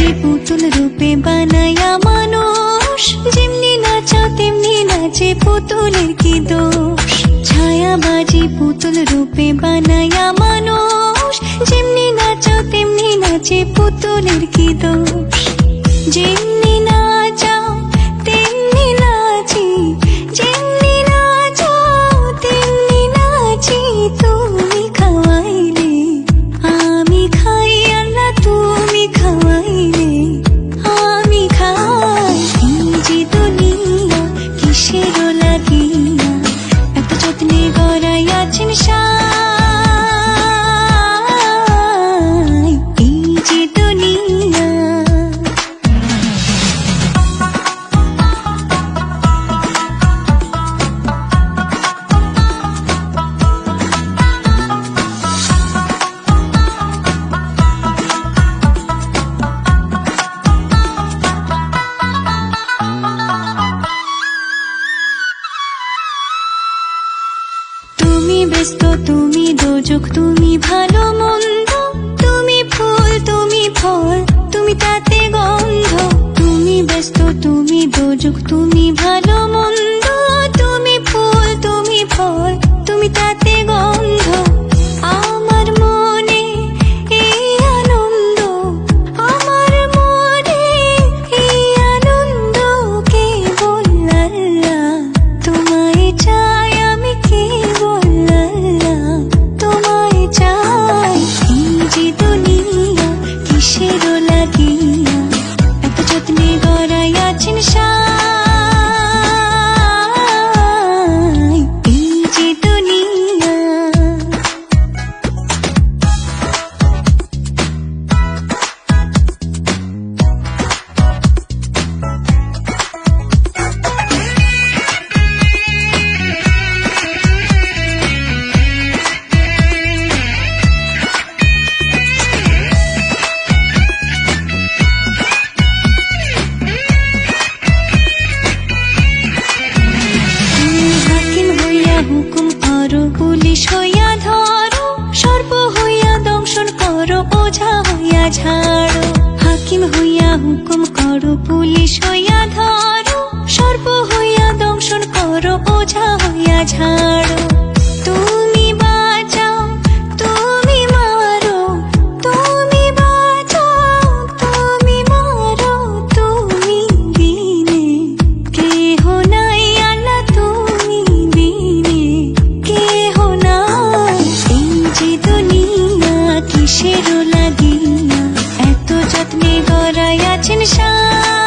बाजी पुतुल रूपे बनाया मानुष जेमनी नाचो तेमनी नाचे पुतुलेर की दोष छाया बाजी पुतुल रूपे बनाया मानुष जेमनी नाचो तेमनी नाचे पुतुलेर की दोष जेमनी नाचाओ तेमनी नाची जेमनी नाचो तेमनी नाची তুমি খাওয়াইলে আমি খাই আল্লাহ তুমি খাওয়াইলে আমি খাই এই যে দুনিয়া কিসের লাগিয়া এত যত্নে গড়াই আছেন সাই এই যে দুনিয়া তুমি ব্যস্ত তুমি দোজক তুমি ভালো মন্দ তুমি ফুল তুমি ফল তুমি তাতে গন্ধ তুমি ব্যস্ত তুমি দোজক তুমি ভালো মন্দ তুমি ফুল তুমি ফল তুমি তাতে গন্ধ আমার মনে এই আনন্দ আমার মনে এই আনন্দ কেবল আল্লাহ তোমায় চাই আমি কেবল তোমায় চাই এই যে দুনিয়া কিসের লাগিয়া এত যত্নে গড়াই আছেন সাই এই যে দুনিয়া হুকুম করো পুলিশ হইয়া ধরো সর্প হইয়া দংশন করো ওঝা হইয়া ঝাড়ো হাকিম হইয়া হুকুম করো পুলিশ হইয়া ধরো সর্প হইয়া দংশন করো ওঝা হইয়া ঝাড়ো তুমি বাঁচাও তুমি মারো তুমি বাঁচাও তুমি মারো তুমি বিনে কেহ নাই আল্লাহ তুমি বিনে কেহ নাই এই যে দুনিয়া কিসের লাগিয়া এত যত্নে গড়াই আছেন সাই